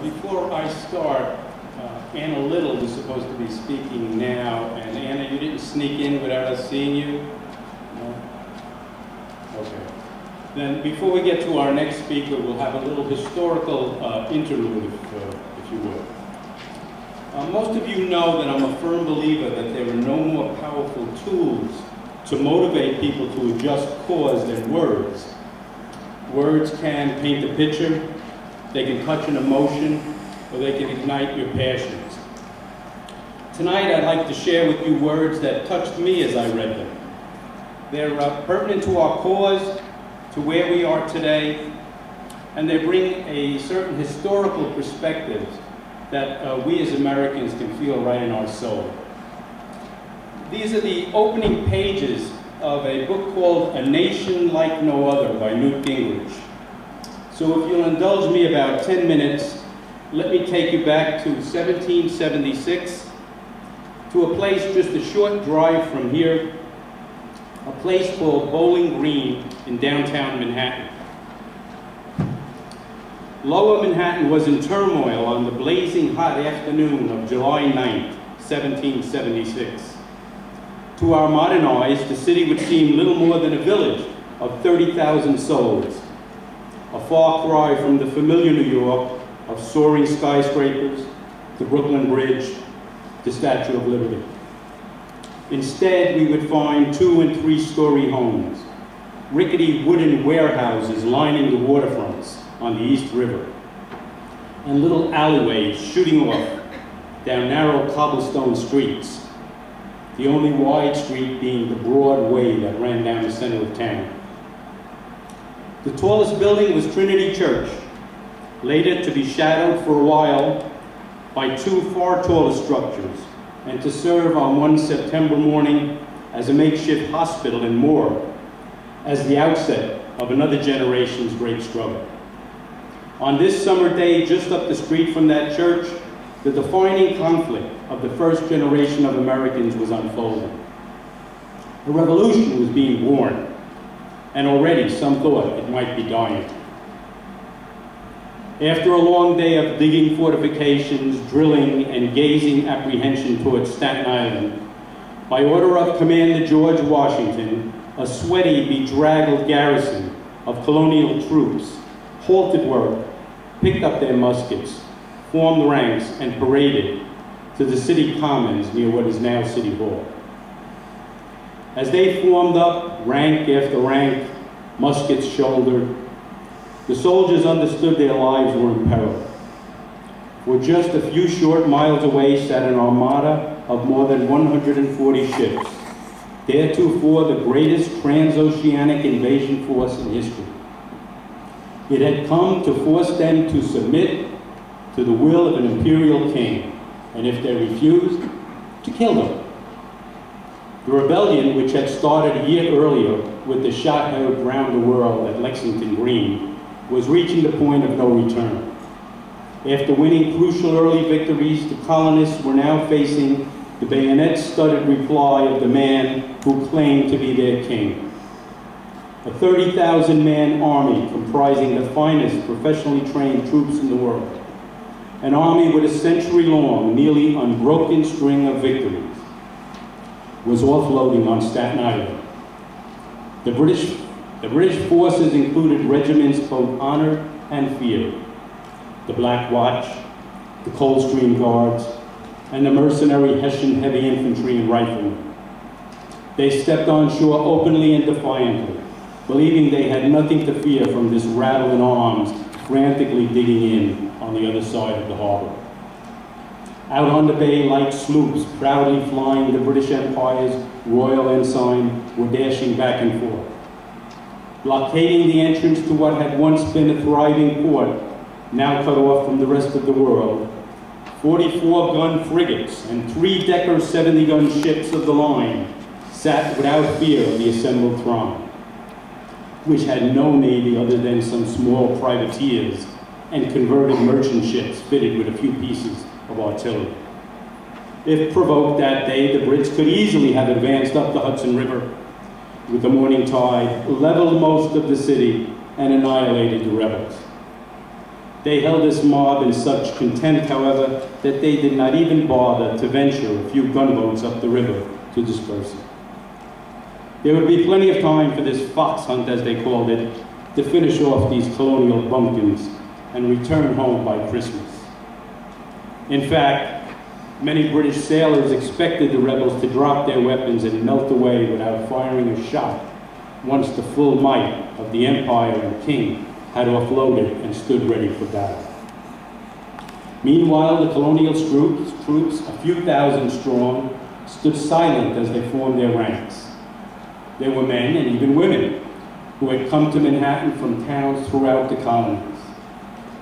Before I start, Anna Little was supposed to be speaking now, and Anna, you didn't sneak in without us seeing you? No? Okay. Then before we get to our next speaker, we'll have a little historical interlude, if you would. Most of you know that I'm a firm believer that there are no more powerful tools to motivate people to a just cause than words. Words can paint a picture, they can touch an emotion, or they can ignite your passions. Tonight I'd like to share with you words that touched me as I read them. They're pertinent to our cause, to where we are today, and they bring a certain historical perspective that we as Americans can feel right in our soul. These are the opening pages of a book called A Nation Like No Other by Newt Gingrich. So if you'll indulge me about 10 minutes, let me take you back to 1776, to a place just a short drive from here, a place called Bowling Green in downtown Manhattan. Lower Manhattan was in turmoil on the blazing hot afternoon of July 9th, 1776. To our modern eyes, the city would seem little more than a village of 30,000 souls, a far cry from the familiar New York of soaring skyscrapers, the Brooklyn Bridge, the Statue of Liberty. Instead, we would find 2- and 3-story homes, rickety wooden warehouses lining the waterfronts on the East River, and little alleyways shooting off down narrow cobblestone streets, the only wide street being the broad way that ran down the center of town. The tallest building was Trinity Church, later to be shadowed for a while by 2 far taller structures, and to serve on one September morning as a makeshift hospital and morgue, as the outset of another generation's great struggle. On this summer day, just up the street from that church, the defining conflict of the first generation of Americans was unfolding. A revolution was being born, and already some thought it might be dying. After a long day of digging fortifications, drilling, and gazing apprehension towards Staten Island, by order of Commander George Washington, a sweaty, bedraggled garrison of colonial troops halted work, picked up their muskets, formed ranks, and paraded to the city commons near what is now City Hall. As they formed up, rank after rank, muskets shouldered, the soldiers understood their lives were in peril. For just a few short miles away sat an armada of more than 140 ships, theretofore the greatest transoceanic invasion force in history. It had come to force them to submit to the will of an imperial king, and if they refused, to kill them. The rebellion, which had started a year earlier with the shot heard round the world at Lexington Green, was reaching the point of no return. After winning crucial early victories, the colonists were now facing the bayonet-studded reply of the man who claimed to be their king. A 30,000-man army comprising the finest professionally trained troops in the world. An army with a century-long, nearly unbroken string of victories was offloading on Staten Island. The British forces included regiments both honored and feared. The Black Watch, the Coldstream Guards, and the mercenary Hessian heavy infantry and riflemen. They stepped on shore openly and defiantly, believing they had nothing to fear from this rabble in arms frantically digging in on the other side of the harbor. Out on the bay, light sloops proudly flying the British Empire's royal ensign were dashing back and forth. Blockading the entrance to what had once been a thriving port, now cut off from the rest of the world, 44-gun frigates and 3-decker 70-gun ships of the line sat without fear of the assembled throng, which had no navy other than some small privateers and converted merchant ships fitted with a few pieces of artillery. If provoked that day, the Brits could easily have advanced up the Hudson River with the morning tide, leveled most of the city, and annihilated the rebels. They held this mob in such contempt, however, that they did not even bother to venture a few gunboats up the river to disperse it. There would be plenty of time for this fox hunt, as they called it, to finish off these colonial bumpkins and return home by Christmas. In fact, many British sailors expected the rebels to drop their weapons and melt away without firing a shot once the full might of the Empire and King had offloaded and stood ready for battle. Meanwhile, the colonial troops, a few thousand strong, stood silent as they formed their ranks. There were men and even women who had come to Manhattan from towns throughout the colonies.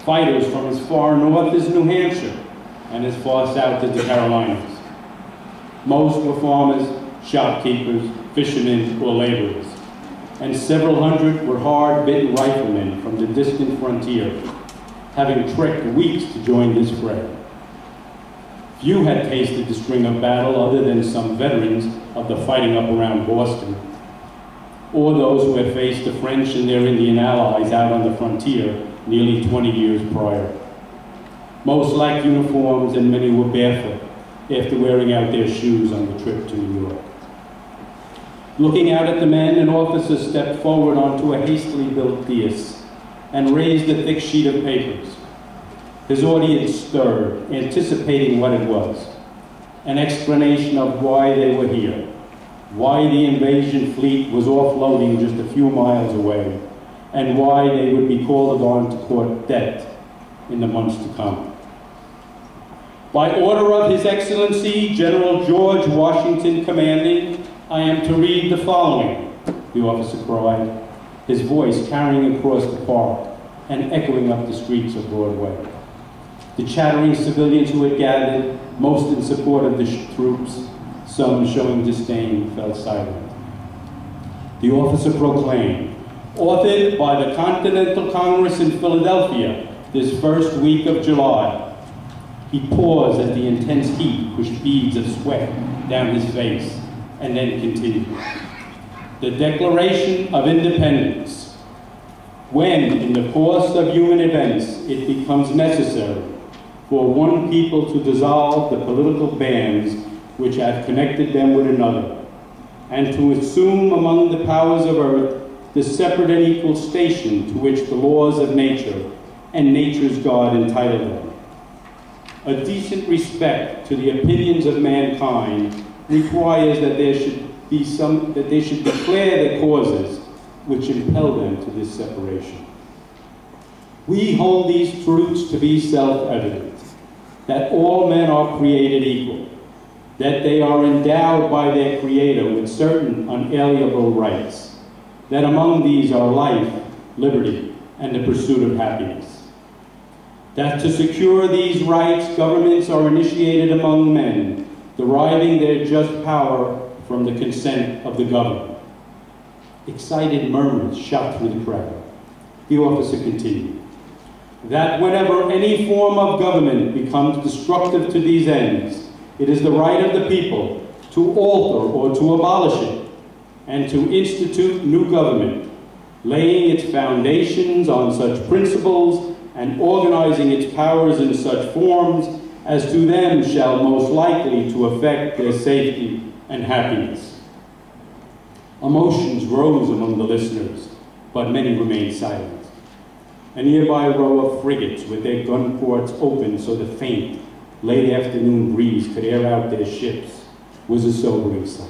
Fighters from as far north as New Hampshire and as far south as the Carolinas. Most were farmers, shopkeepers, fishermen, or laborers, and several hundred were hard-bitten riflemen from the distant frontier, having trekked weeks to join this fray. Few had tasted the string of battle other than some veterans of the fighting up around Boston, or those who had faced the French and their Indian allies out on the frontier nearly 20 years prior. Most lacked uniforms and many were barefoot after wearing out their shoes on the trip to New York. Looking out at the men, an officer stepped forward onto a hastily built dais and raised a thick sheet of papers. His audience stirred, anticipating what it was, an explanation of why they were here, why the invasion fleet was offloading just a few miles away, and why they would be called upon to court debt in the months to come. By order of His Excellency, General George Washington commanding, I am to read the following, the officer cried, his voice carrying across the park and echoing up the streets of Broadway. The chattering civilians who had gathered, most in support of the troops, some showing disdain, fell silent. The officer proclaimed, authored by the Continental Congress in Philadelphia this first week of July. He paused as the intense heat pushed beads of sweat down his face, and then continued. The Declaration of Independence. When, in the course of human events, it becomes necessary for one people to dissolve the political bands which have connected them with another, and to assume among the powers of earth the separate and equal station to which the laws of nature and nature's God entitle them. A decent respect to the opinions of mankind requires that they should declare the causes which impel them to this separation. We hold these truths to be self-evident, that all men are created equal, that they are endowed by their Creator with certain unalienable rights, that among these are life, liberty, and the pursuit of happiness. That to secure these rights, governments are initiated among men, deriving their just power from the consent of the governed. Excited murmurs shot through the crowd. The officer continued, that whenever any form of government becomes destructive to these ends, it is the right of the people to alter or to abolish it, and to institute new government, laying its foundations on such principles and organizing its powers in such forms as to them shall most likely to affect their safety and happiness. Emotions rose among the listeners, but many remained silent. A nearby row of frigates with their gun ports open so the faint, late afternoon breeze could air out their ships was a sobering sight.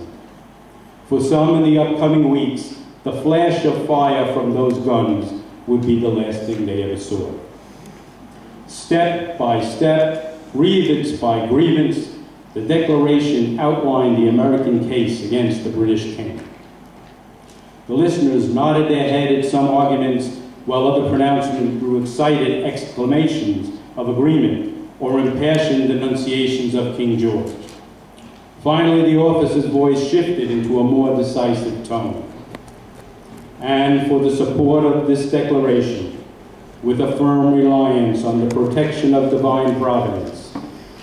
For some in the upcoming weeks, the flash of fire from those guns would be the last thing they ever saw. Step by step, grievance by grievance, the Declaration outlined the American case against the British King. The listeners nodded their head at some arguments, while other pronouncements grew excited exclamations of agreement or impassioned denunciations of King George. Finally, the officer's voice shifted into a more decisive tone. And for the support of this declaration, with a firm reliance on the protection of divine providence,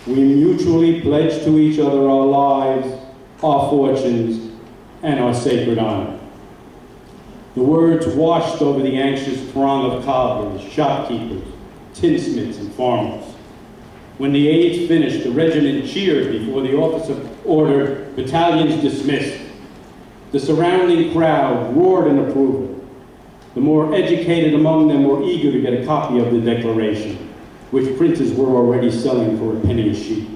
we mutually pledge to each other our lives, our fortunes, and our sacred honor. The words washed over the anxious throng of cobblers, shopkeepers, tinsmiths, and farmers. When the aides finished, the regiment cheered before the officer ordered battalions dismissed. The surrounding crowd roared in approval. The more educated among them were eager to get a copy of the Declaration, which printers were already selling for a penny a sheet.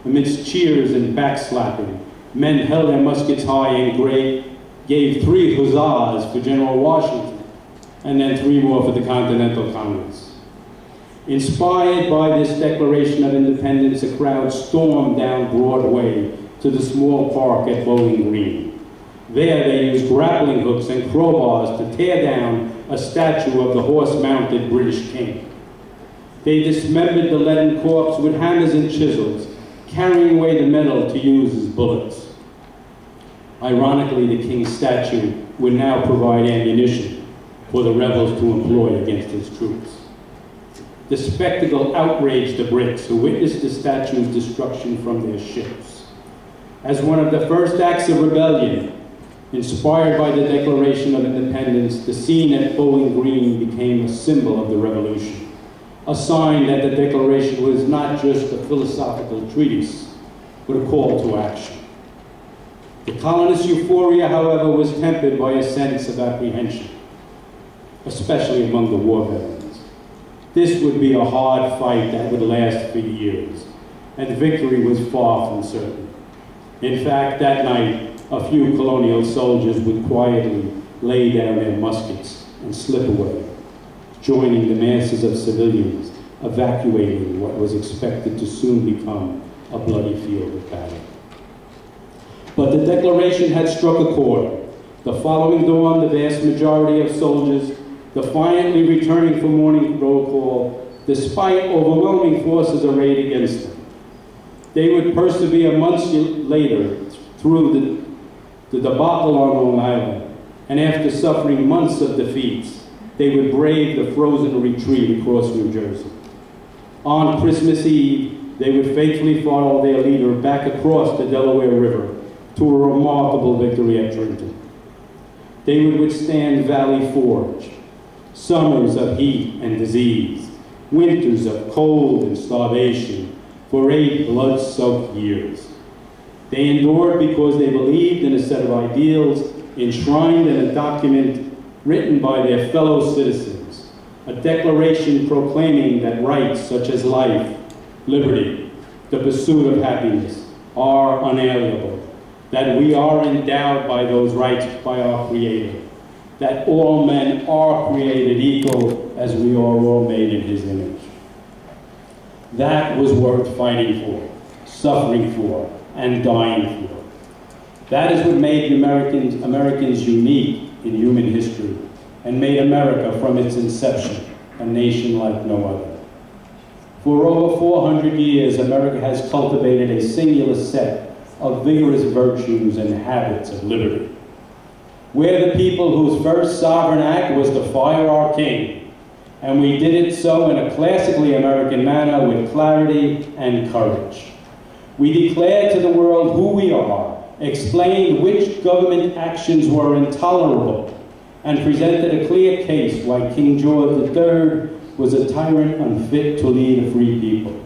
Amidst cheers and backslapping, men held their muskets high and gave 3 huzzas for General Washington, and then 3 more for the Continental Congress. Inspired by this Declaration of Independence, a crowd stormed down Broadway to the small park at Bowling Green. There they used grappling hooks and crowbars to tear down a statue of the horse-mounted British king. They dismembered the leaden corpse with hammers and chisels, carrying away the metal to use as bullets. Ironically, the king's statue would now provide ammunition for the rebels to employ against his troops. The spectacle outraged the Brits, who witnessed the statue's destruction from their ships. As one of the first acts of rebellion, inspired by the Declaration of Independence, the scene at Bowling Green became a symbol of the revolution, a sign that the Declaration was not just a philosophical treatise, but a call to action. The colonists' euphoria, however, was tempered by a sense of apprehension, especially among the war veterans. This would be a hard fight that would last for years, and victory was far from certain. In fact, that night, a few colonial soldiers would quietly lay down their muskets and slip away, joining the masses of civilians evacuating what was expected to soon become a bloody field of battle. But the Declaration had struck a chord. The following dawn, the vast majority of soldiers, defiantly returning from morning roll call, despite overwhelming forces arrayed against them. They would persevere months later through the debacle on Long Island, and after suffering months of defeats, they would brave the frozen retreat across New Jersey. On Christmas Eve, they would faithfully follow their leader back across the Delaware River to a remarkable victory at Trenton. They would withstand Valley Forge, summers of heat and disease, winters of cold and starvation for 8 blood-soaked years. They endured because they believed in a set of ideals enshrined in a document written by their fellow citizens, a declaration proclaiming that rights such as life, liberty, the pursuit of happiness are unalienable, that we are endowed by those rights by our Creator, that all men are created equal as we are all made in His image. That was worth fighting for, suffering for, and dying for. That is what made Americans unique in human history and made America from its inception a nation like no other. For over 400 years, America has cultivated a singular set of vigorous virtues and habits of liberty. We're the people whose first sovereign act was to fire our king, and we did it so in a classically American manner with clarity and courage. We declared to the world who we are, explained which government actions were intolerable, and presented a clear case why King George III was a tyrant unfit to lead a free people.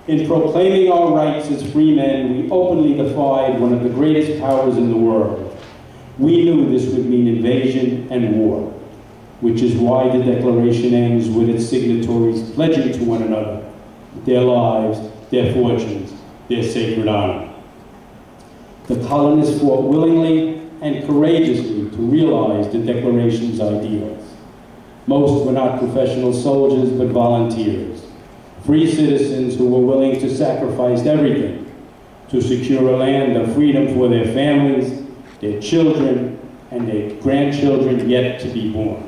In proclaiming our rights as free men, we openly defied one of the greatest powers in the world. We knew this would mean invasion and war, which is why the Declaration ends with its signatories pledging to one another their lives, their fortunes, their sacred honor. The colonists fought willingly and courageously to realize the Declaration's ideals. Most were not professional soldiers, but volunteers, free citizens who were willing to sacrifice everything to secure a land of freedom for their families, their children, and their grandchildren yet to be born.